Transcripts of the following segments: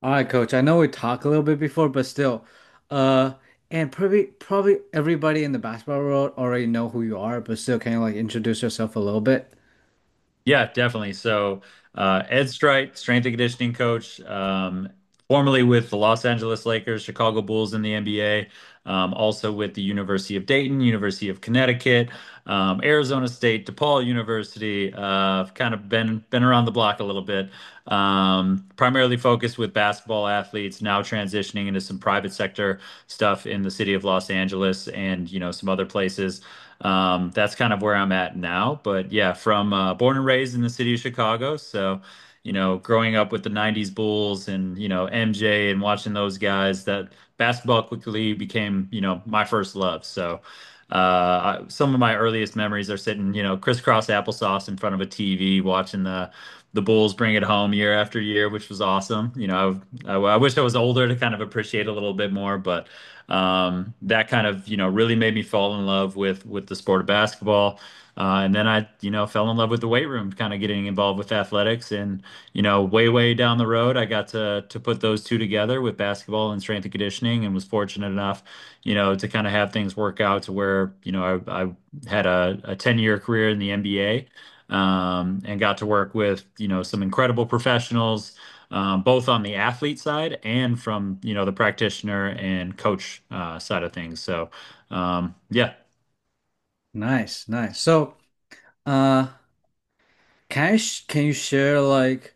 All right, coach. I know we talked a little bit before, but still, uh, and probably everybody in the basketball world already know who you are, but still, can you like introduce yourself a little bit? Yeah, definitely. So, Ed Streit, strength and conditioning coach, formerly with the Los Angeles Lakers, Chicago Bulls in the NBA, also with the University of Dayton, University of Connecticut, Arizona State, DePaul University. Kind of been around the block a little bit. Primarily focused with basketball athletes, now transitioning into some private sector stuff in the city of Los Angeles and some other places. That's kind of where I'm at now. But yeah, from born and raised in the city of Chicago. So, growing up with the 90s Bulls and, MJ and watching those guys, that basketball quickly became, my first love. So, some of my earliest memories are sitting, crisscross applesauce in front of a TV watching the Bulls bring it home year after year, which was awesome. I wish I was older to kind of appreciate a little bit more, but that kind of really made me fall in love with the sport of basketball. And then I fell in love with the weight room, kind of getting involved with athletics, and way down the road I got to put those two together with basketball and strength and conditioning, and was fortunate enough to kind of have things work out to where I had a 10-year career in the NBA, and got to work with some incredible professionals, both on the athlete side and from the practitioner and coach side of things. So yeah. Nice, nice. So, uh, can you share like,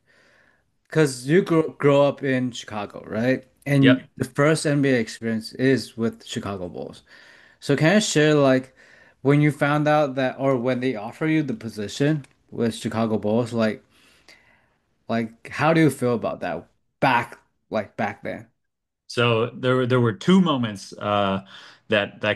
because you grow up in Chicago, right? And Yep. the first NBA experience is with Chicago Bulls. So can you share like when you found out that, or when they offer you the position with Chicago Bulls, like how do you feel about that back back then? So there were two moments that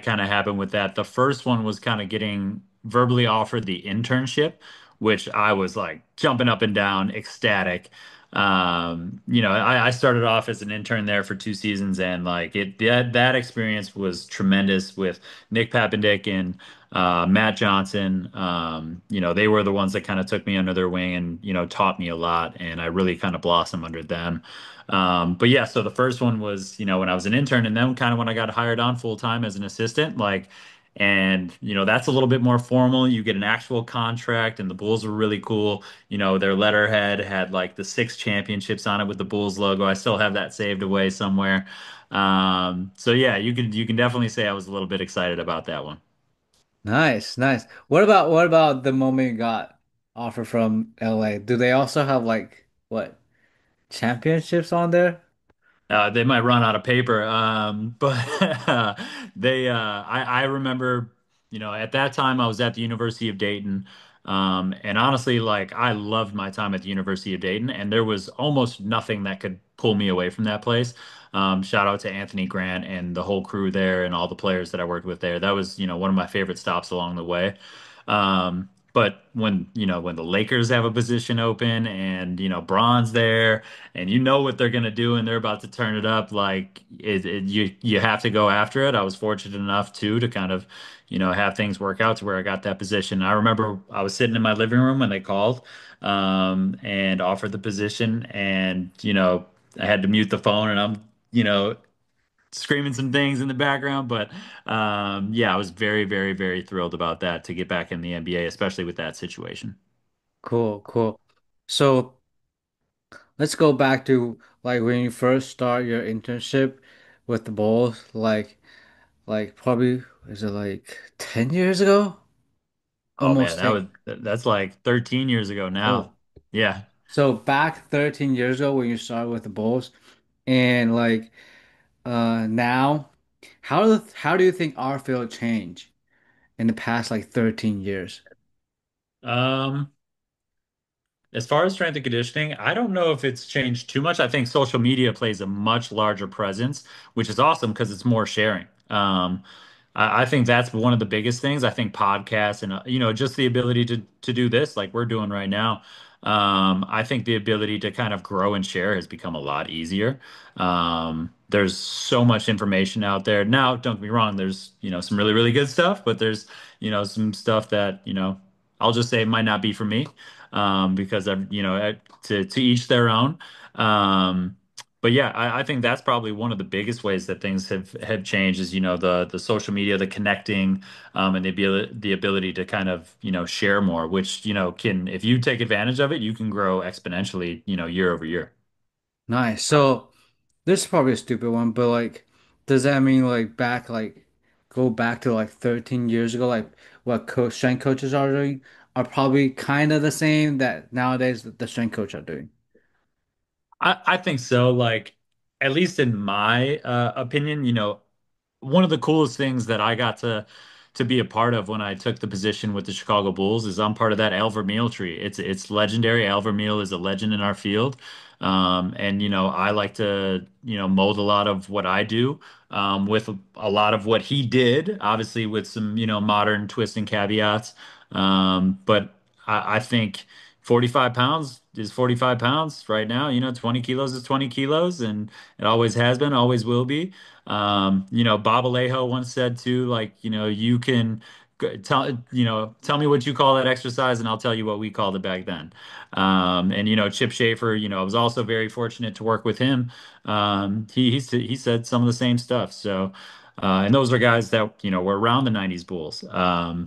kind of happened with that. The first one was kind of getting verbally offered the internship, which I was like jumping up and down, ecstatic. I started off as an intern there for 2 seasons, and like that experience was tremendous with Nick Papendick and Matt Johnson. They were the ones that kind of took me under their wing and taught me a lot, and I really kind of blossomed under them. But yeah, so the first one was, when I was an intern, and then kind of when I got hired on full time as an assistant, like, and that's a little bit more formal. You get an actual contract, and the Bulls were really cool. Their letterhead had like the 6 championships on it with the Bulls logo. I still have that saved away somewhere. So yeah, you can definitely say I was a little bit excited about that one. Nice, nice. What about the moment you got offer from LA? Do they also have like what championships on there? They might run out of paper, but I remember, at that time I was at the University of Dayton, and honestly, like I loved my time at the University of Dayton, and there was almost nothing that could pull me away from that place. Shout out to Anthony Grant and the whole crew there, and all the players that I worked with there. That was, one of my favorite stops along the way. But when the Lakers have a position open and Bron's there, and you know what they're gonna do, and they're about to turn it up. Like you have to go after it. I was fortunate enough too to kind of, have things work out to where I got that position. I remember I was sitting in my living room when they called, and offered the position, and I had to mute the phone, and I'm, screaming some things in the background, but yeah, I was very, very, very thrilled about that to get back in the NBA, especially with that situation. Cool, cool. So let's go back to like when you first start your internship with the Bulls, like probably is it like 10 years ago? Oh man, Almost 10. that's like 13 years ago Oh. now. Yeah. So back 13 years ago when you started with the Bulls and like now how do you think our field changed in the past like 13 years? Um, as far as strength and conditioning, I don't know if it's changed too much. I think social media plays a much larger presence, which is awesome because it's more sharing. I think that's one of the biggest things. I think podcasts and just the ability to do this like we're doing right now. I think the ability to kind of grow and share has become a lot easier. There's so much information out there. Now, don't get me wrong, there's some really, really good stuff, but there's some stuff that I'll just say might not be for me, because to each their own. Um, but yeah, I think that's probably one of the biggest ways that things have changed is, the social media, the connecting, and the ability to kind of, share more, which, can, if you take advantage of it, you can grow exponentially, year over year. Nice. So this is probably a stupid one, but like, does that mean like go back to like 13 years ago, like what strength coaches are doing are probably kind of the same that nowadays the strength coach are doing? I think so. Like, at least in my opinion, one of the coolest things that I got to be a part of when I took the position with the Chicago Bulls is I'm part of that Al Vermeil tree. It's legendary. Al Vermeil is a legend in our field. And I like to, mold a lot of what I do with a lot of what he did, obviously with some, modern twists and caveats. But I think 45 pounds is 45 pounds right now. 20 kilos is 20 kilos, and it always has been, always will be. Bob Alejo once said too, like, you can tell me what you call that exercise, and I'll tell you what we called it back then. And Chip Schaefer, I was also very fortunate to work with him. He said some of the same stuff. So, and those are guys that, were around the 90s Bulls.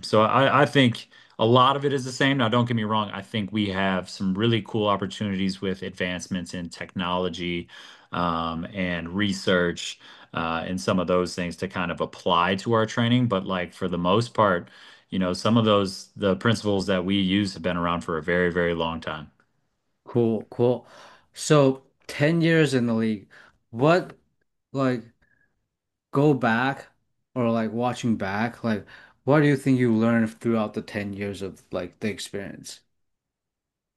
So I think a lot of it is the same. Now, don't get me wrong. I think we have some really cool opportunities with advancements in technology, and research, and some of those things to kind of apply to our training. But like for the most part, some of the principles that we use have been around for a very, very long time. Cool, cool. So 10 years in the league, what like go back or like watching back, like what do you think you learned throughout the 10 years of like the experience?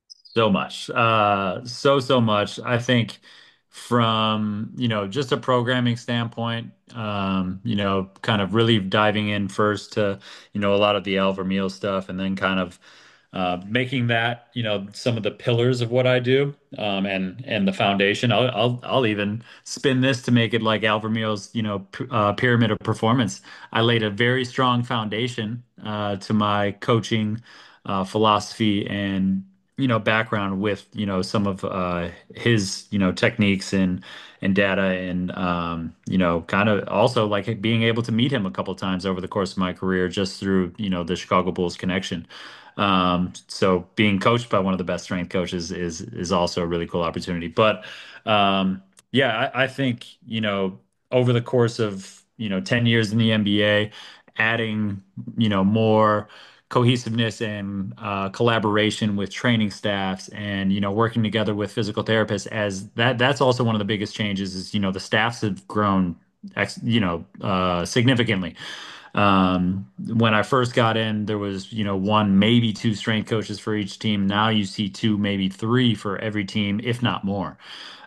So much. So much. I think from, just a programming standpoint, kind of really diving in first to, a lot of the Al Vermeil stuff and then kind of making that, some of the pillars of what I do, and the foundation. I'll even spin this to make it like Al Vermeil's, pyramid of performance. I laid a very strong foundation to my coaching philosophy and background with some of his techniques and data and kind of also like being able to meet him a couple times over the course of my career just through the Chicago Bulls connection. So being coached by one of the best strength coaches is also a really cool opportunity. But yeah, I think over the course of 10 years in the NBA, adding more cohesiveness and collaboration with training staffs and working together with physical therapists, as that's also one of the biggest changes is the staffs have grown significantly. When I first got in, there was, one, maybe two strength coaches for each team. Now you see two, maybe three for every team, if not more.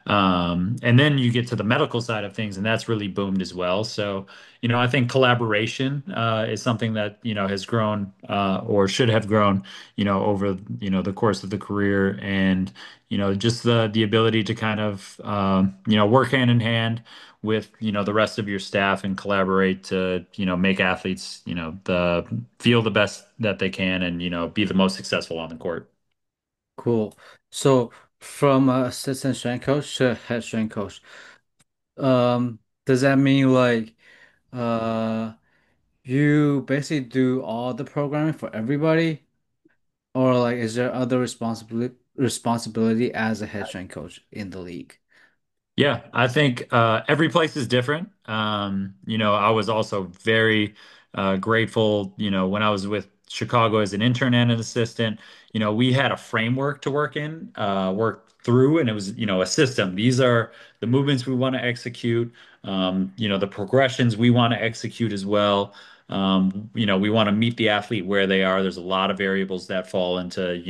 And then you get to the medical side of things, and that's really boomed as well. So, I think collaboration is something that, has grown or should have grown, over, the course of the career, and, just the ability to kind of, work hand in hand with, the rest of your staff and collaborate to, make athletes, feel the best that they can and, be the most successful on the court. Cool. So from assistant strength coach to head strength coach, does that mean like uh you basically do all the programming for everybody? Or like is there other responsibility as a head strength coach in the league? Yeah, I think every place is different. I was also very grateful, when I was with Chicago as an intern and an assistant. We had a framework to work through, and it was, a system. These are the movements we want to execute, the progressions we want to execute as well. We want to meet the athlete where they are. There's a lot of variables that fall into,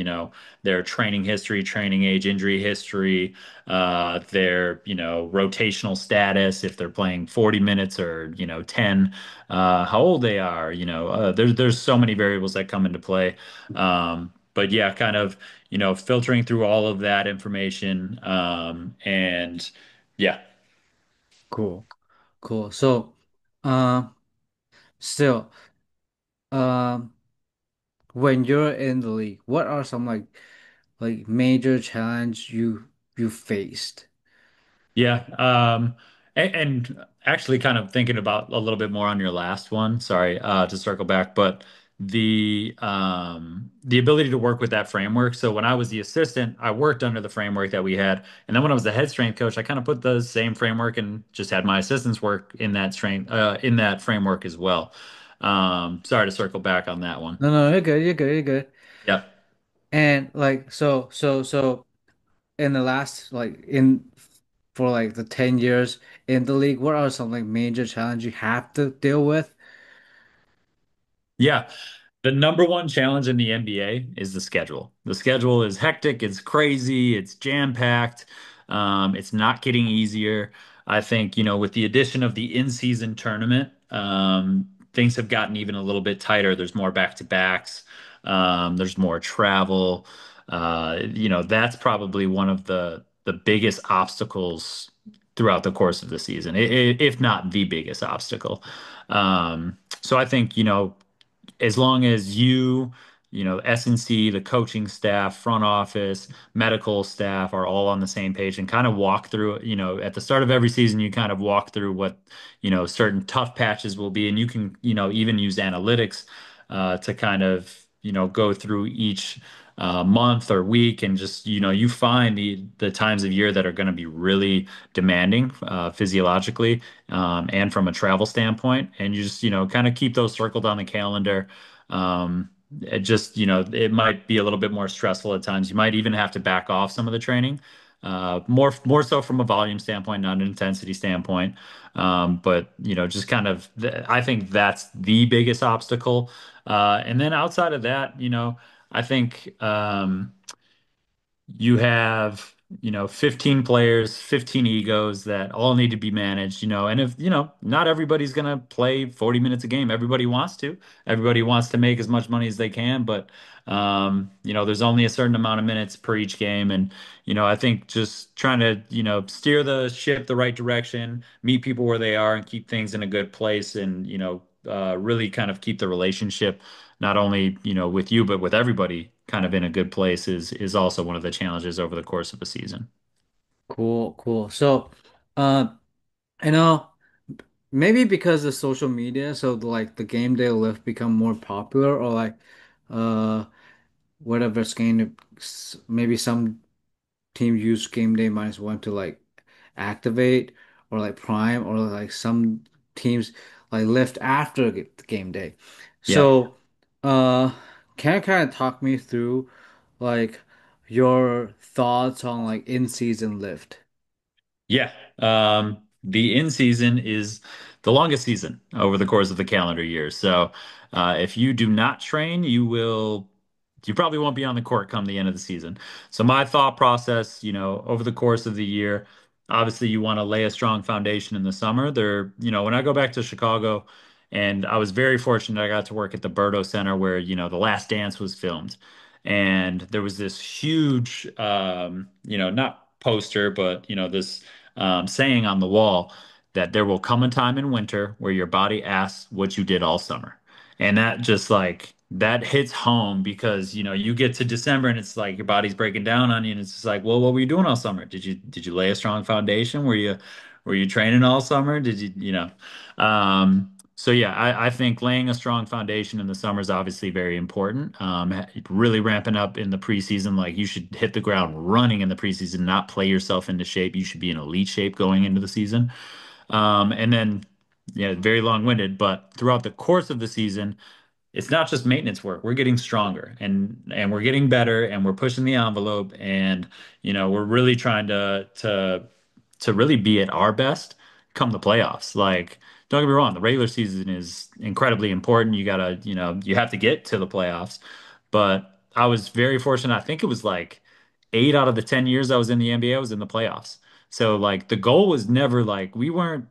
their training history, training age, injury history, their rotational status, if they're playing 40 minutes or 10, how old they are. There's so many variables that come into play. But yeah, kind of filtering through all of that information, and yeah. Cool. Cool. So uh still um when you're in the league, what are some like major challenge you faced? Yeah. And actually kind of thinking about a little bit more on your last one, sorry, to circle back, but the ability to work with that framework. So when I was the assistant, I worked under the framework that we had. And then when I was the head strength coach, I kind of put the same framework and just had my assistants work in that in that framework as well. Sorry to circle back on that one. No, no, you're good, you're good, you're good. Yeah. And like so in the last like in for like the 10 years in the league, what are some like major challenges you have to deal with? Yeah. The number one challenge in the NBA is the schedule. The schedule is hectic, it's crazy, it's jam-packed. It's not getting easier. I think, with the addition of the in-season tournament, things have gotten even a little bit tighter. There's more back-to-backs, there's more travel. That's probably one of the biggest obstacles throughout the course of the season, if not the biggest obstacle. So I think, as long as S&C, the coaching staff, front office, medical staff are all on the same page and kind of walk through, at the start of every season, you kind of walk through what, certain tough patches will be. And you can, even use analytics to kind of, go through each month or week and just, you find the times of year that are going to be really demanding physiologically and from a travel standpoint. And you just, kind of keep those circled on the calendar. It just, it might be a little bit more stressful at times. You might even have to back off some of the training, more so from a volume standpoint, not an intensity standpoint. But just kind of, I think that's the biggest obstacle. And then outside of that, I think. You have 15 players, 15 egos that all need to be managed, and if not everybody's going to play 40 minutes a game. Everybody wants to make as much money as they can, but there's only a certain amount of minutes per each game. And I think just trying to steer the ship the right direction, meet people where they are, and keep things in a good place, and really kind of keep the relationship not only, with you, but with everybody kind of in a good place is also one of the challenges over the course of a season. Cool, cool. So, uh, you know, maybe because of social media, so like the game day lift become more popular, or like, uh, whatever it's game, maybe some teams use game day minus one to like activate or like prime, or like some teams like lift after the game day. Yeah. So, uh, can you kind of talk me through like your thoughts on like in-season lift? Yeah. The in season is the longest season over the course of the calendar year. So, if you do not train, you probably won't be on the court come the end of the season. So my thought process, over the course of the year, obviously you want to lay a strong foundation in the summer. When I go back to Chicago, and I was very fortunate I got to work at the Berto Center where, The Last Dance was filmed. And there was this huge, not poster, but, this saying on the wall that there will come a time in winter where your body asks what you did all summer. And that just like that hits home because you get to December and it's like your body's breaking down on you and it's just like, well, what were you doing all summer? Did you lay a strong foundation? Were you training all summer? Did so yeah, I think laying a strong foundation in the summer is obviously very important. Really ramping up in the preseason, like you should hit the ground running in the preseason, not play yourself into shape. You should be in elite shape going into the season. And then, yeah, very long-winded, but throughout the course of the season, it's not just maintenance work. We're getting stronger and we're getting better and we're pushing the envelope and we're really trying to really be at our best come the playoffs. Like, don't get me wrong, the regular season is incredibly important. You gotta, you have to get to the playoffs. But I was very fortunate. I think it was like 8 out of the 10 years I was in the NBA, I was in the playoffs. So like the goal was never like we weren't,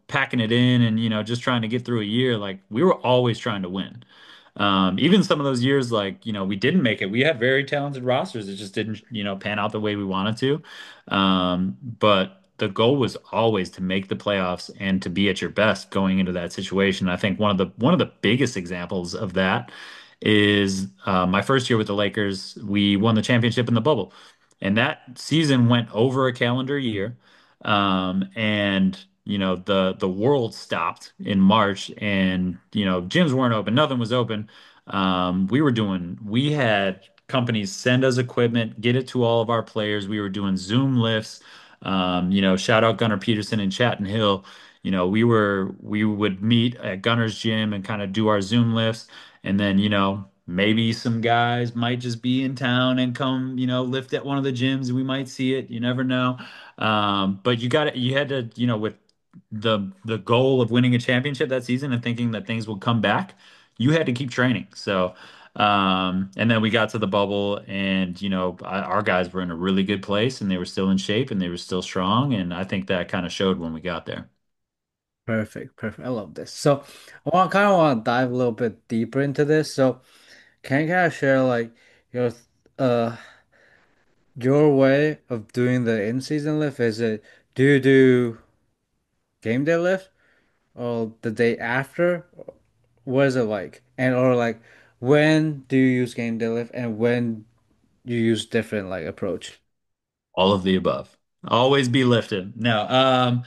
packing it in and, just trying to get through a year. Like we were always trying to win. Even some of those years, like, we didn't make it. We had very talented rosters. It just didn't, pan out the way we wanted to. But the goal was always to make the playoffs and to be at your best going into that situation. I think one of the biggest examples of that is my first year with the Lakers. We won the championship in the bubble, and that season went over a calendar year. And the world stopped in March, and gyms weren't open, nothing was open. We had companies send us equipment, get it to all of our players. We were doing Zoom lifts. Shout out Gunnar Peterson and Chatton Hill. We would meet at Gunner's gym and kind of do our Zoom lifts, and then maybe some guys might just be in town and come lift at one of the gyms. We might see it. You never know. But you had to, with the goal of winning a championship that season and thinking that things would come back, you had to keep training. So, and then we got to the bubble, and our guys were in a really good place, and they were still in shape, and they were still strong, and I think that kind of showed when we got there. Perfect, perfect. I love this. So want to dive a little bit deeper into this. So can you kind of share like your uh your way of doing the in-season lift? Is it do you do game day lift or the day after? What is it like? And or like when do you use game day lift and when you use different like approach? All of the above. Always be lifted. No,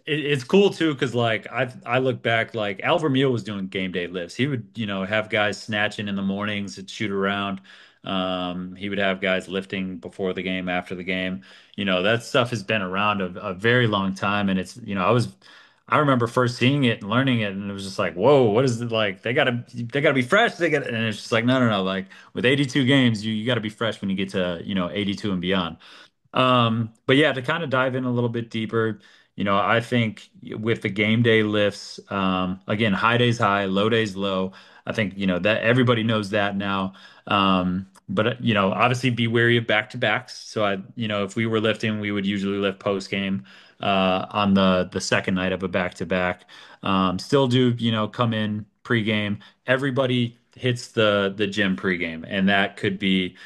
it's cool too because like I look back, like Al Vermeil was doing game day lifts. He would have guys snatching in the mornings and shoot around. He would have guys lifting before the game, after the game. That stuff has been around a very long time, and it's I remember first seeing it and learning it, and it was just like, whoa, what is it like? They gotta be fresh. And it's just like, no, no, no. Like with 82 games, you got to be fresh when you get to 82 and beyond. But yeah, to kind of dive in a little bit deeper, I think with the game day lifts, again, high days high, low days low. I think, that everybody knows that now. But obviously be wary of back to backs. So if we were lifting, we would usually lift post game, on the second night of a back to back. Still do, come in pregame. Everybody hits the gym pregame, and that could be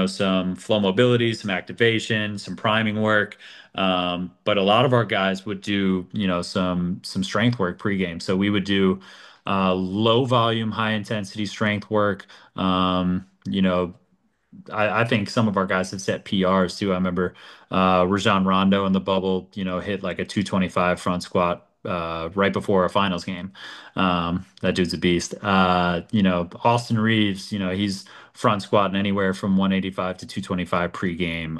some flow mobility, some activation, some priming work. But a lot of our guys would do, some strength work pregame. So we would do low volume, high intensity strength work. I think some of our guys have set PRs too. I remember Rajon Rondo in the bubble, hit like a 225 front squat right before a finals game. That dude's a beast. Austin Reeves, he's front squatting anywhere from 185 to 225 pregame,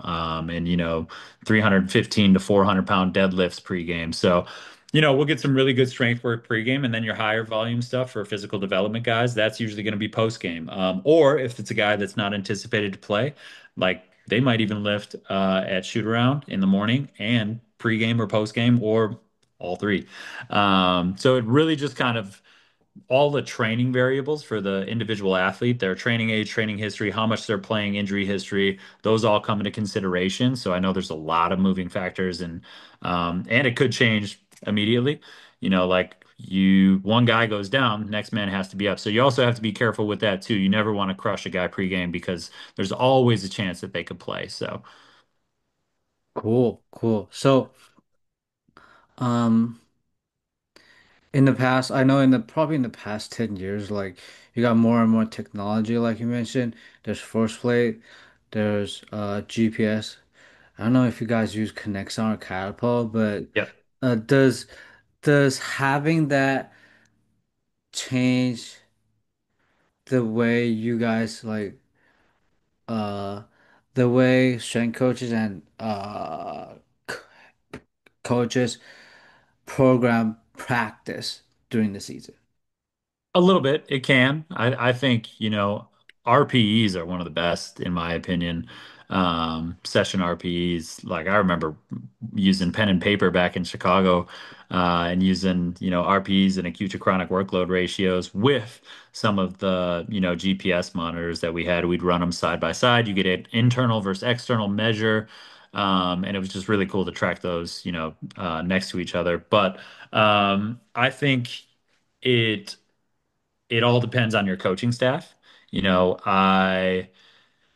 and 315 to 400 pound deadlifts pregame. So we'll get some really good strength work pregame, and then your higher volume stuff for physical development guys, that's usually going to be postgame. Or if it's a guy that's not anticipated to play, like they might even lift at shoot around in the morning and pregame or postgame or all three. So it really just kind of all the training variables for the individual athlete, their training age, training history, how much they're playing, injury history, those all come into consideration. So I know there's a lot of moving factors, and it could change immediately. Like one guy goes down, next man has to be up. So you also have to be careful with that too. You never want to crush a guy pregame because there's always a chance that they could play. So Cool, cool. So um in the past, I know probably in the past 10 years, like you got more and more technology, like you mentioned. There's force plate, there's GPS. I don't know if you guys use Connexon or Catapult, but yeah, uh does does having that change the way you guys like uh the way strength coaches and coaches program practice during the season? a little bit, it can. I think, RPEs are one of the best in my opinion. Session RPEs. Like I remember using pen and paper back in Chicago, and using, RPEs and acute to chronic workload ratios with some of the, GPS monitors that we had. We'd run them side by side. You get an internal versus external measure. And it was just really cool to track those, next to each other. But I think it it all depends on your coaching staff.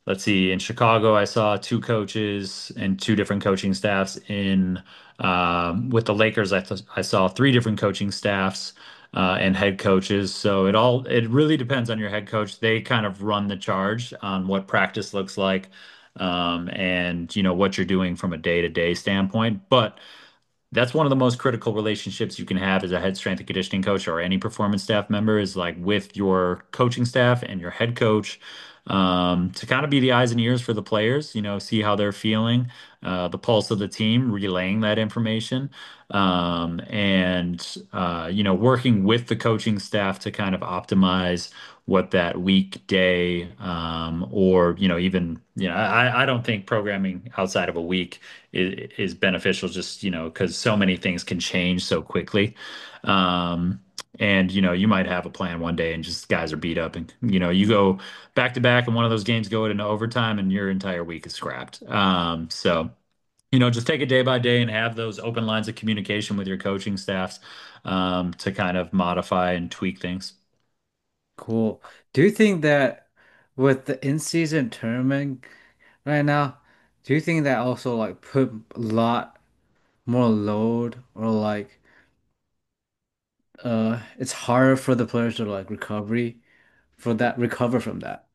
Let's see, in Chicago, I saw two coaches and two different coaching staffs. With the Lakers, I saw three different coaching staffs and head coaches. So it really depends on your head coach. They kind of run the charge on what practice looks like, and what you're doing from a day-to-day standpoint. But That's one of the most critical relationships you can have as a head strength and conditioning coach or any performance staff member is like with your coaching staff and your head coach, to kind of be the eyes and ears for the players, see how they're feeling, the pulse of the team, relaying that information, and working with the coaching staff to kind of optimize what that weekday, or even I don't think programming outside of a week is beneficial, just because so many things can change so quickly. um and you might have a plan one day and just guys are beat up, and you go back to back and one of those games go into overtime and your entire week is scrapped. So just take it day by day and have those open lines of communication with your coaching staffs, to kind of modify and tweak things. Cool. Do you think that with the in-season tournament right now, do you think that also like put a lot more load or like it's harder for the players to like recover from that?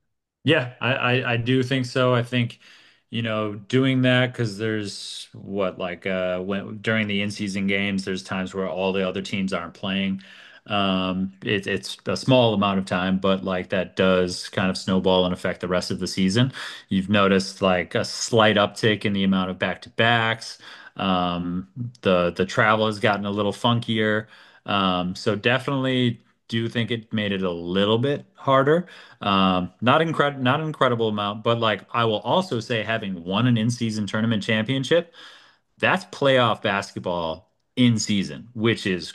Yeah, I do think so. I think, doing that because there's what like when during the in-season games, there's times where all the other teams aren't playing. It's a small amount of time, but like that does kind of snowball and affect the rest of the season. You've noticed like a slight uptick in the amount of back-to-backs. Um, the travel has gotten a little funkier. So definitely do think it made it a little bit harder. Not an incredible amount, but like I will also say having won an in-season tournament championship, that's playoff basketball in season, which is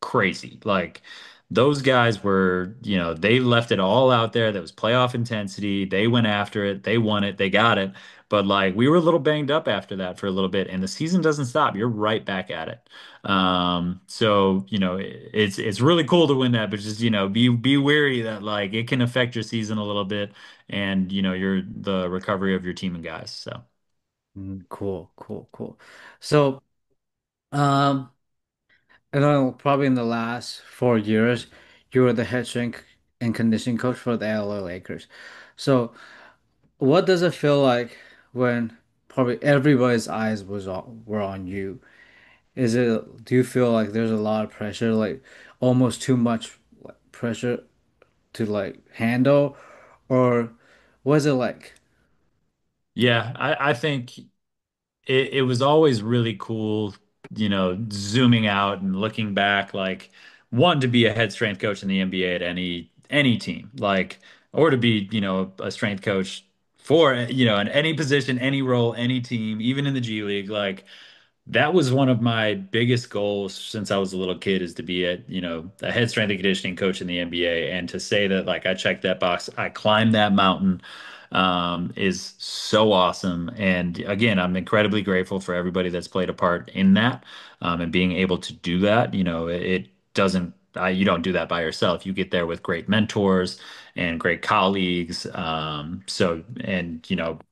crazy. Like those guys were, they left it all out there. That was playoff intensity. They went after it. They won it. They got it. But like we were a little banged up after that for a little bit, and the season doesn't stop. You're right back at it. So it's really cool to win that, but just be wary that like it can affect your season a little bit, and your the recovery of your team and guys. So. Cool, cool, cool. So, um, I know probably in the last 4 years, you were the head strength and conditioning coach for the LA Lakers. So, what does it feel like when probably everybody's eyes were on you? Do you feel like there's a lot of pressure, like almost too much like, pressure to like handle, or was it like? Yeah, I think it was always really cool, zooming out and looking back, like one to be a head strength coach in the NBA at any team, like or to be, a strength coach for, in any position, any role, any team, even in the G League, like that was one of my biggest goals since I was a little kid is to be a head strength and conditioning coach in the NBA. And to say that like I checked that box, I climbed that mountain, is so awesome. And again, I'm incredibly grateful for everybody that's played a part in that, and being able to do that. It doesn't, you don't do that by yourself. You get there with great mentors and great colleagues. And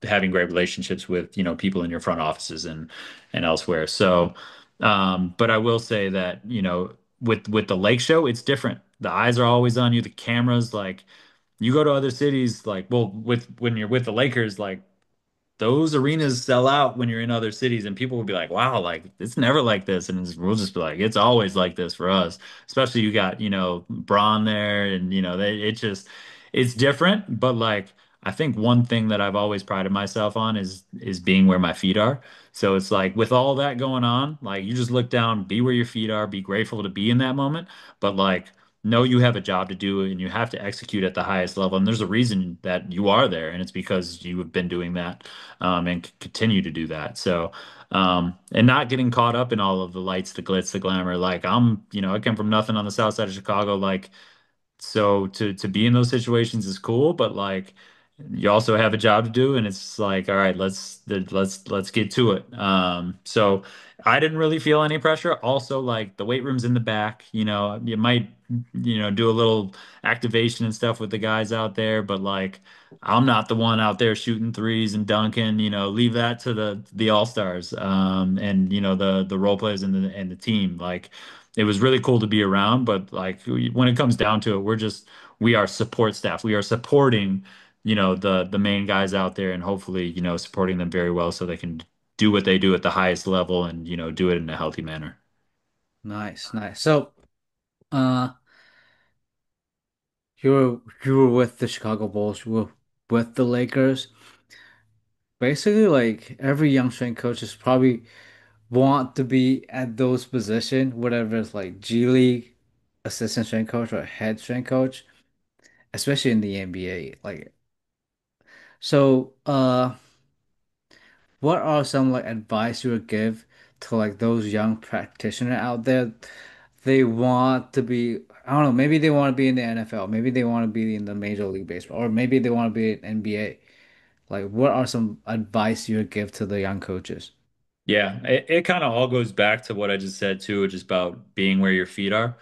having great relationships with, people in your front offices and elsewhere. So, but I will say that, with the Lake Show, it's different. The eyes are always on you. The cameras, like you go to other cities, like well, with when you're with the Lakers, like those arenas sell out when you're in other cities, and people will be like, "Wow, like it's never like this," and we'll just be like, "It's always like this for us." Especially you got Braun there, and it's different. But like I think one thing that I've always prided myself on is being where my feet are. So it's like with all that going on, like you just look down, be where your feet are, be grateful to be in that moment, but like know you have a job to do and you have to execute at the highest level. And there's a reason that you are there, and it's because you have been doing that, and continue to do that. So, and not getting caught up in all of the lights, the glitz, the glamour. Like I come from nothing on the south side of Chicago. Like so to be in those situations is cool, but like you also have a job to do, and it's like, all right, let's get to it. So I didn't really feel any pressure. Also, like the weight room's in the back, you might, do a little activation and stuff with the guys out there, but like I'm not the one out there shooting threes and dunking, leave that to the all-stars, and the role players and the team. Like it was really cool to be around, but like when it comes down to it, we are support staff. We are supporting, the main guys out there and hopefully, supporting them very well so they can do what they do at the highest level and, do it in a healthy manner. Nice, nice. So, uh, you were with the Chicago Bulls, you were with the Lakers. Basically, like every young strength coach is probably want to be at those positions, whatever it's like G League assistant strength coach or head strength coach, especially in the NBA. Like, so, what are some like advice you would give to like those young practitioners out there? They want to be, I don't know, maybe they want to be in the NFL, maybe they want to be in the Major League Baseball, or maybe they want to be in NBA. Like, what are some advice you would give to the young coaches? Yeah, it kind of all goes back to what I just said too, just about being where your feet are.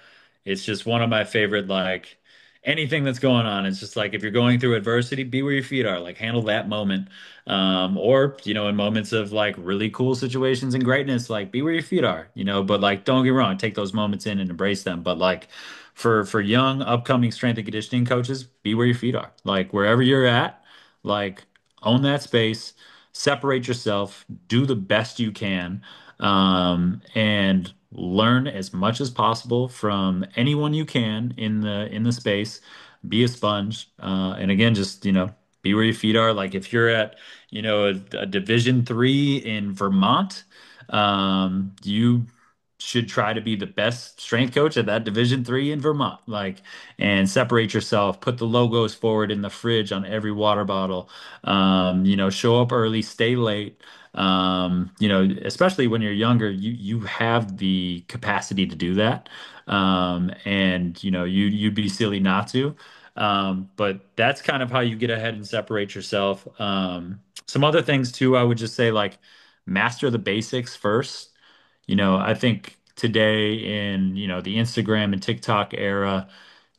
It's just one of my favorite, like anything that's going on. It's just like if you're going through adversity, be where your feet are, like handle that moment. Or, in moments of like really cool situations and greatness, like be where your feet are, but like don't get me wrong, take those moments in and embrace them. But like for young upcoming strength and conditioning coaches, be where your feet are. Like wherever you're at, like own that space, separate yourself, do the best you can, and learn as much as possible from anyone you can in the space. Be a sponge, and again, just be where your feet are. Like if you're at a Division 3 in Vermont, you should try to be the best strength coach at that Division 3 in Vermont. Like, and separate yourself. Put the logos forward in the fridge on every water bottle. Show up early, stay late. Especially when you're younger, you have the capacity to do that. And you'd be silly not to. But that's kind of how you get ahead and separate yourself. Some other things too, I would just say like master the basics first. I think today in, the Instagram and TikTok era,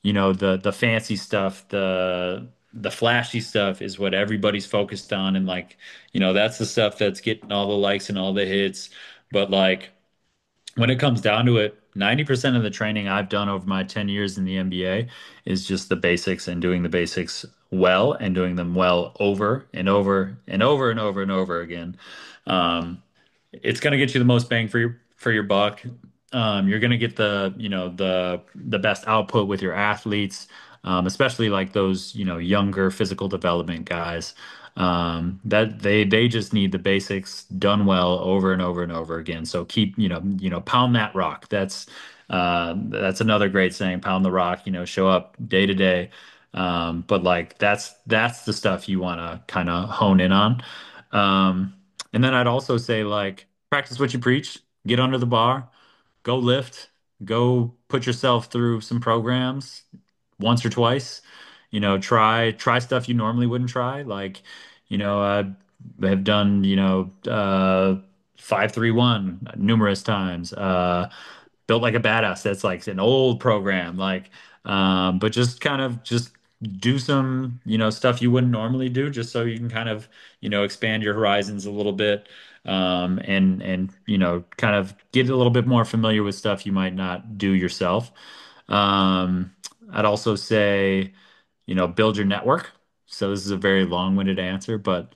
the fancy stuff, the flashy stuff is what everybody's focused on. And like, that's the stuff that's getting all the likes and all the hits. But like when it comes down to it, 90% of the training I've done over my 10 years in the NBA is just the basics and doing the basics well and doing them well over and over and over and over and over again. Um, it's going to get you the most bang for your buck. You're going to get the best output with your athletes, especially like those younger physical development guys. That they just need the basics done well over and over and over again. So keep pound that rock. That's another great saying. Pound the rock. Show up day to day. But like that's the stuff you want to kind of hone in on. Um, and then I'd also say like practice what you preach, get under the bar, go lift, go put yourself through some programs once or twice. Try stuff you normally wouldn't try. Like, I have done, 5-3-1 numerous times. Built like a badass. That's like an old program. Like, but just kind of just do some, stuff you wouldn't normally do, just so you can kind of, expand your horizons a little bit, and kind of get a little bit more familiar with stuff you might not do yourself. Um, I'd also say, build your network. So this is a very long-winded answer, but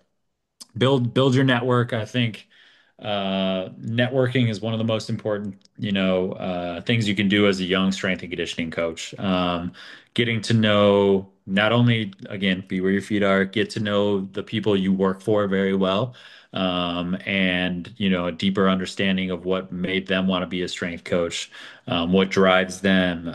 build your network. I think networking is one of the most important, things you can do as a young strength and conditioning coach. Getting to know not only, again, be where your feet are, get to know the people you work for very well, and a deeper understanding of what made them want to be a strength coach, what drives them,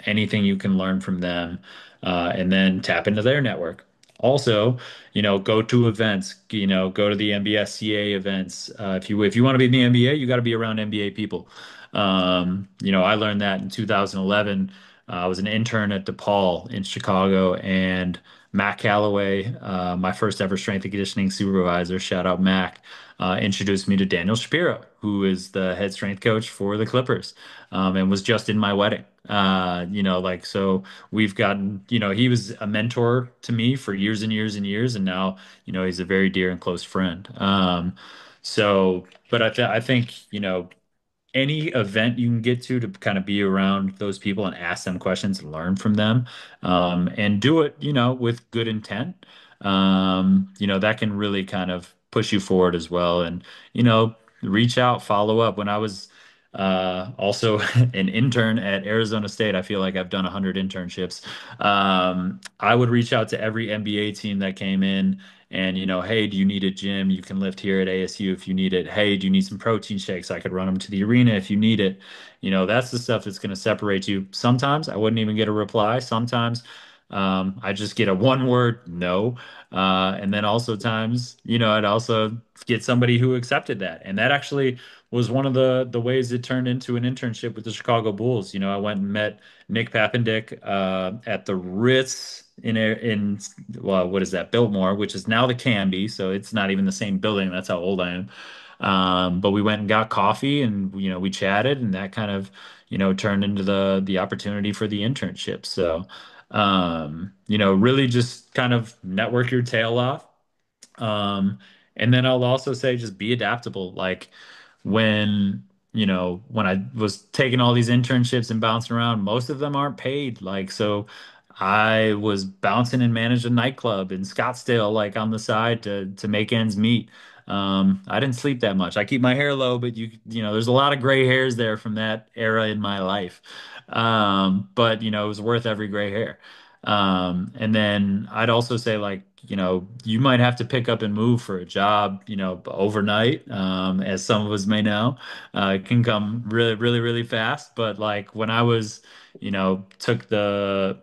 anything you can learn from them, and then tap into their network. Also, go to events, go to the NBSCA events. If you want to be in the NBA, you got to be around NBA people. I learned that in 2011. I was an intern at DePaul in Chicago, and Matt Calloway, my first ever strength and conditioning supervisor, shout out Mac, introduced me to Daniel Shapiro, who is the head strength coach for the Clippers, and was just in my wedding. Like so we've gotten, he was a mentor to me for years and years and years, and now, he's a very dear and close friend. But I think, any event you can get to kind of be around those people and ask them questions, learn from them, and do it, with good intent. That can really kind of push you forward as well. And, you know, reach out, follow up. When I was also an intern at Arizona State, I feel like I've done 100 internships. I would reach out to every NBA team that came in and, you know, hey, do you need a gym? You can lift here at ASU if you need it. Hey, do you need some protein shakes? I could run them to the arena if you need it. You know, that's the stuff that's going to separate you. Sometimes I wouldn't even get a reply. Sometimes I just get a one word no. And then also times, you know, I'd also get somebody who accepted that. And that actually was one of the ways it turned into an internship with the Chicago Bulls. You know, I went and met Nick Papendick at the Ritz in well, what is that, Biltmore, which is now the Canby, so it's not even the same building. That's how old I am. But we went and got coffee, and you know, we chatted, and that kind of, you know, turned into the opportunity for the internship. So, you know, really just kind of network your tail off. Um, and then I'll also say just be adaptable. Like when, you know, when I was taking all these internships and bouncing around, most of them aren't paid. Like, so I was bouncing and managed a nightclub in Scottsdale, like on the side to make ends meet. I didn't sleep that much. I keep my hair low, but you know, there's a lot of gray hairs there from that era in my life. But you know, it was worth every gray hair. And then I'd also say, like, you know, you might have to pick up and move for a job, you know, overnight, as some of us may know. It can come really, really, really fast. But like when I was, you know, took the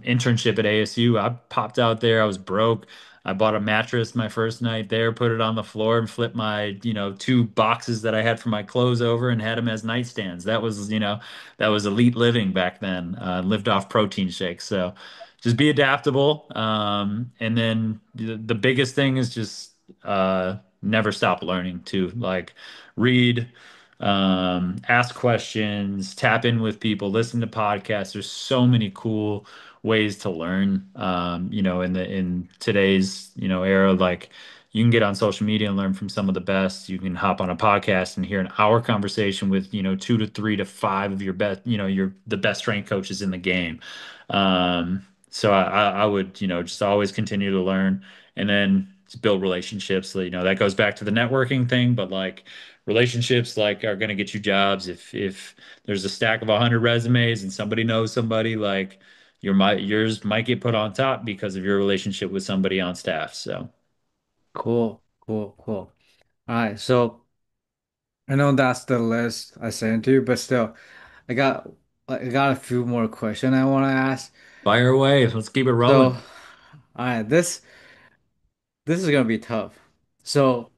internship at ASU, I popped out there. I was broke. I bought a mattress my first night there, put it on the floor, and flipped my, you know, two boxes that I had for my clothes over and had them as nightstands. That was, you know, that was elite living back then. Lived off protein shakes. So just be adaptable. And then the biggest thing is just never stop learning to like read, ask questions, tap in with people, listen to podcasts. There's so many cool ways to learn. You know, in today's, you know, era, like you can get on social media and learn from some of the best. You can hop on a podcast and hear an hour conversation with, you know, 2 to 3 to 5 of your best, you know, your the best strength coaches in the game. So I would, you know, just always continue to learn and then just build relationships. So, you know, that goes back to the networking thing, but like relationships like are going to get you jobs. If there's a stack of 100 resumes and somebody knows somebody, like yours might get put on top because of your relationship with somebody on staff. So Cool, cool, cool. All right, so I know that's the list I sent you, but still, I got I got a few more questions I want to ask. fire away. Let's keep it So, rolling. all right, this is gonna be tough. So,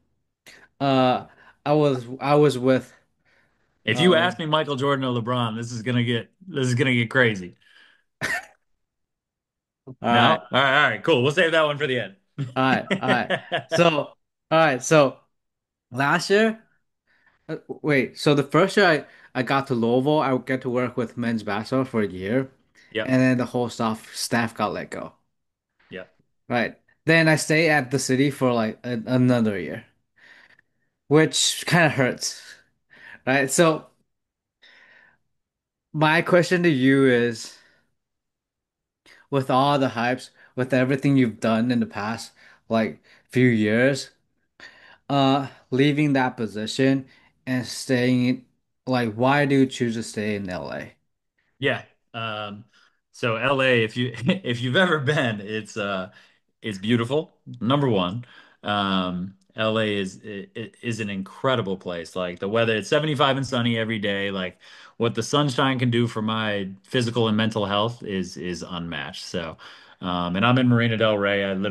uh, I was with If you uh, ask me Michael Jordan or LeBron, this is gonna get crazy. all No? right, All right, cool. We'll save that one for the end. all right. So, all right, so last year, wait, so the first year I got to Louisville, I would get to work with men's basketball for a year, Yep. and then the whole staff got let go. Yep. Right. Then I stay at the city for like another year, which kind of hurts. Right. So my question to you is, with all the hypes, with everything you've done in the past like few years, leaving that position and staying, like, why do you choose to stay in LA? Yeah. So LA, if you if you've ever been, it's beautiful. Number one. LA is an incredible place. Like the weather, it's 75 and sunny every day. Like what the sunshine can do for my physical and mental health is unmatched. So and I'm in Marina Del Rey. I'm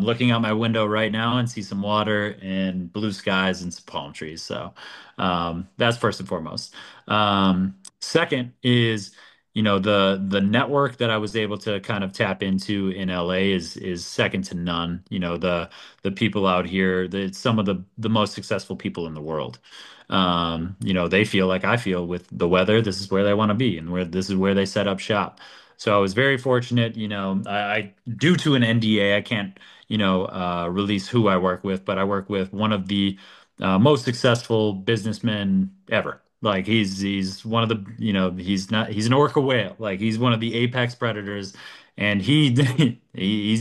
looking out my window right now and see some water and blue skies and some palm trees. So that's first and foremost. Second is, you know, the network that I was able to kind of tap into in LA is second to none. You know, the people out here, some of the most successful people in the world. You know, they feel like I feel with the weather. This is where they want to be, and where this is where they set up shop. So I was very fortunate. You know, I due to an NDA, I can't, you know, release who I work with, but I work with one of the most successful businessmen ever. Like he's one of the, he's not, he's an orca whale. Like he's one of the apex predators, and he's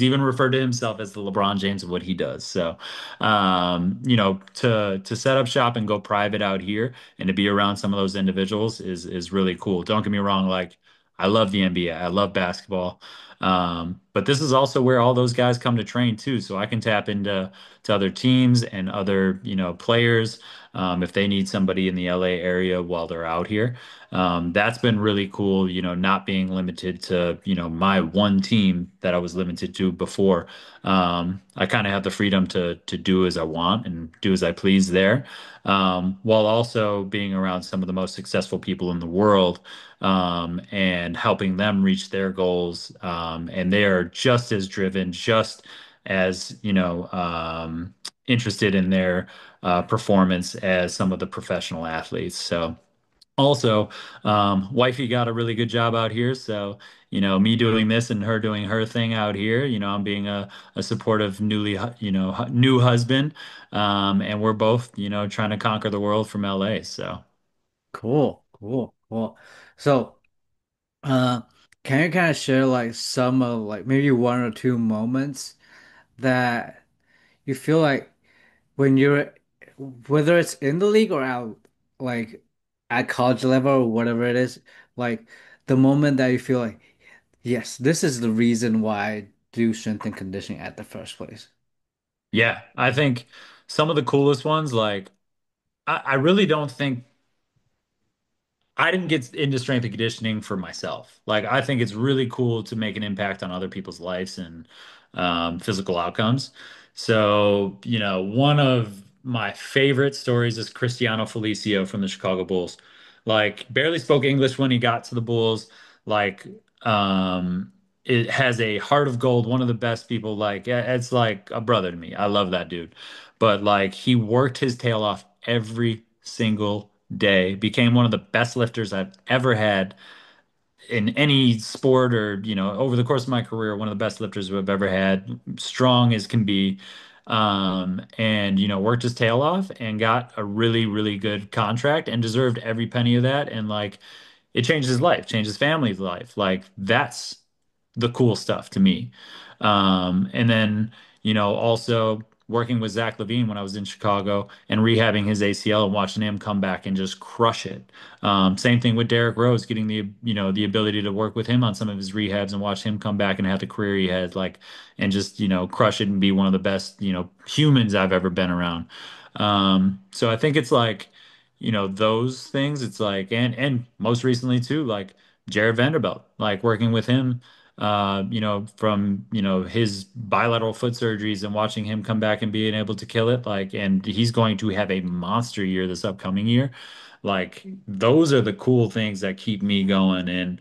even referred to himself as the LeBron James of what he does. So, to set up shop and go private out here and to be around some of those individuals is really cool. Don't get me wrong, like I love the NBA, I love basketball. But this is also where all those guys come to train too. So I can tap into to other teams and other, players if they need somebody in the LA area while they're out here. That's been really cool, not being limited to, my one team that I was limited to before. I kind of have the freedom to do as I want and do as I please there, while also being around some of the most successful people in the world, and helping them reach their goals. And they are just as driven, just as, interested in their performance as some of the professional athletes. So also, wifey got a really good job out here. So, me doing this and her doing her thing out here, I'm being a supportive new husband. And we're both, trying to conquer the world from LA. So. Cool, cool, cool. So, uh, can you kind of share like some of like maybe one or two moments that you feel like when you're whether it's in the league or out like at college level or whatever it is, like the moment that you feel like, yes, this is the reason why I do strength and conditioning at the first place. Yeah, I think some of the coolest ones, like I really don't think I didn't get into strength and conditioning for myself. Like, I think it's really cool to make an impact on other people's lives and physical outcomes. So, one of my favorite stories is Cristiano Felicio from the Chicago Bulls. Like, barely spoke English when he got to the Bulls. Like, it has a heart of gold, one of the best people. Like, it's like a brother to me. I love that dude. But, like, he worked his tail off every single day, became one of the best lifters I've ever had in any sport or, over the course of my career, one of the best lifters I've ever had, strong as can be. And, worked his tail off and got a really, really good contract and deserved every penny of that. And like, it changed his life, changed his family's life. Like, that's the cool stuff to me. And then, also working with Zach Levine when I was in Chicago and rehabbing his ACL and watching him come back and just crush it. Same thing with Derrick Rose, getting the ability to work with him on some of his rehabs and watch him come back and have the career he had, like, and just, crush it and be one of the best, humans I've ever been around. So I think it's like, those things, it's like, and most recently too, like Jared Vanderbilt, like working with him, from, his bilateral foot surgeries and watching him come back and being able to kill it. Like, and he's going to have a monster year this upcoming year. Like, those are the cool things that keep me going. And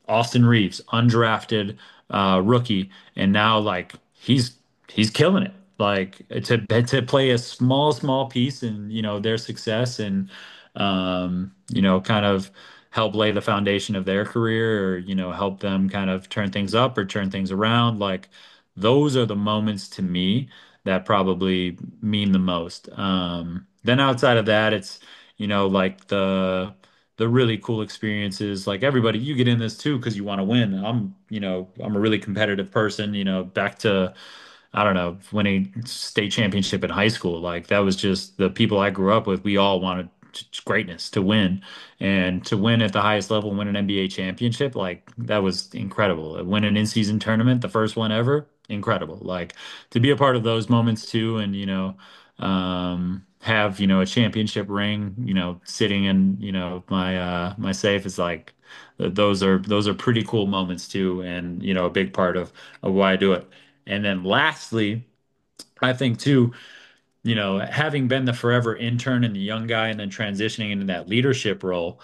Austin Reeves, undrafted, rookie, and now like he's killing it. Like to play a small piece in, their success and, kind of help lay the foundation of their career or, help them kind of turn things up or turn things around. Like, those are the moments to me that probably mean the most. Then outside of that, it's, like the really cool experiences. Like, everybody, you get in this too because you want to win. I'm a really competitive person, back to, I don't know, winning state championship in high school. Like, that was just the people I grew up with. We all wanted greatness, to win, and to win at the highest level, win an NBA championship. Like, that was incredible. Win an in-season tournament, the first one ever, incredible. Like, to be a part of those moments too, and, have, a championship ring, sitting in, my safe is like, those are pretty cool moments too, and, a big part of why I do it. And then lastly, I think too, having been the forever intern and the young guy and then transitioning into that leadership role,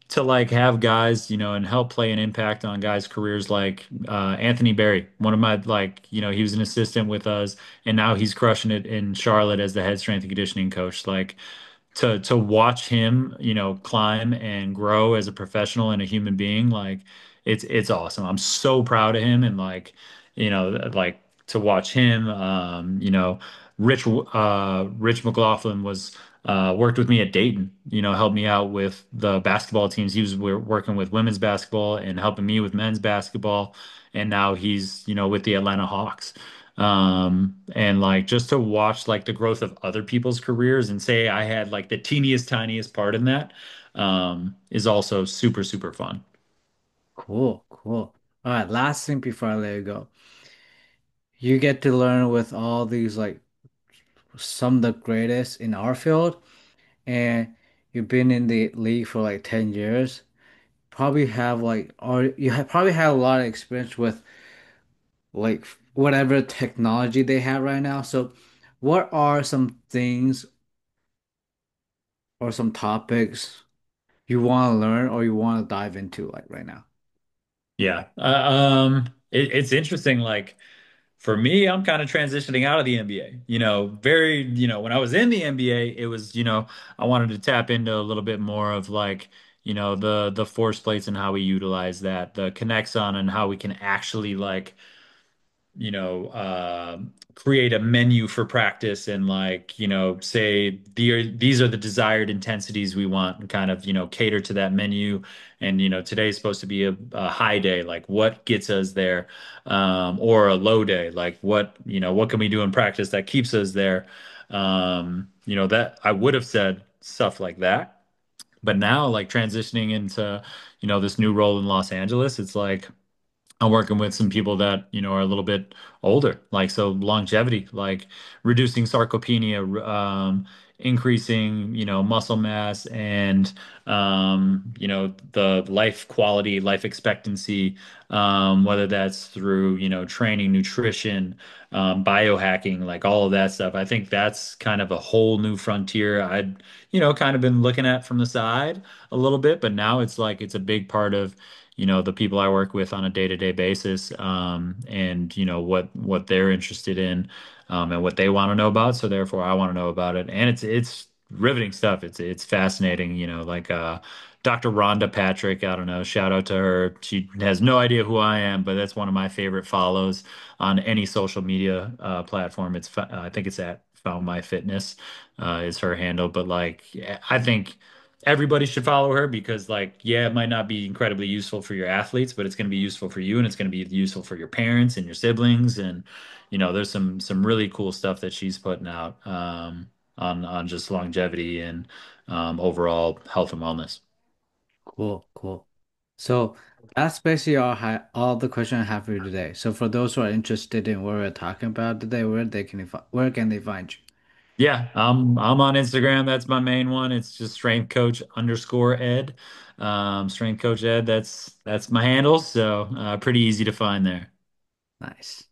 to like have guys, and help play an impact on guys' careers, like Anthony Berry, one of my, like, he was an assistant with us and now he's crushing it in Charlotte as the head strength and conditioning coach. Like, to watch him, climb and grow as a professional and a human being, like, it's awesome. I'm so proud of him, and like, like to watch him, Rich McLaughlin was worked with me at Dayton, helped me out with the basketball teams. He was working with women's basketball and helping me with men's basketball. And now he's, with the Atlanta Hawks. And like just to watch like the growth of other people's careers and say I had like the teeniest, tiniest part in that, is also super, super fun. Cool, cool. All right, last thing before I let you go. You get to learn with all these like some of the greatest in our field, and you've been in the league for like 10 years. Probably have like, or you have probably had a lot of experience with like whatever technology they have right now. So, what are some things or some topics you want to learn or you want to dive into like right now? Yeah. It's interesting. Like for me, I'm kind of transitioning out of the NBA. When I was in the NBA, it was, I wanted to tap into a little bit more of like, the force plates and how we utilize that, the connects on and how we can actually like you know, uh, create a menu for practice and like, say these are the desired intensities we want and kind of, cater to that menu. And, today's supposed to be a high day, like what gets us there, or a low day, like what can we do in practice that keeps us there? That I would have said stuff like that. But now, like transitioning into, this new role in Los Angeles, it's like, I'm working with some people that, are a little bit older, like so longevity, like reducing sarcopenia, increasing, muscle mass and the life quality, life expectancy, whether that's through, training, nutrition, biohacking, like all of that stuff. I think that's kind of a whole new frontier I'd, kind of been looking at from the side a little bit, but now it's like it's a big part of the people I work with on a day-to-day basis, and what they're interested in, and what they want to know about. So therefore, I want to know about it, and it's riveting stuff. It's fascinating. Like Dr. Rhonda Patrick. I don't know. Shout out to her. She has no idea who I am, but that's one of my favorite follows on any social media platform. I think it's at Found My Fitness, is her handle. But like, yeah, I think everybody should follow her because like yeah, it might not be incredibly useful for your athletes, but it's going to be useful for you and it's going to be useful for your parents and your siblings. And there's some really cool stuff that she's putting out, on just longevity and overall health and wellness. Cool, cool. So that's basically all the question I have for you today. So for those who are interested in what we're talking about today, where can they find you? Yeah, I'm on Instagram. That's my main one. It's just strength coach underscore ed. Strength coach ed. That's my handle. So pretty easy to find there. Nice.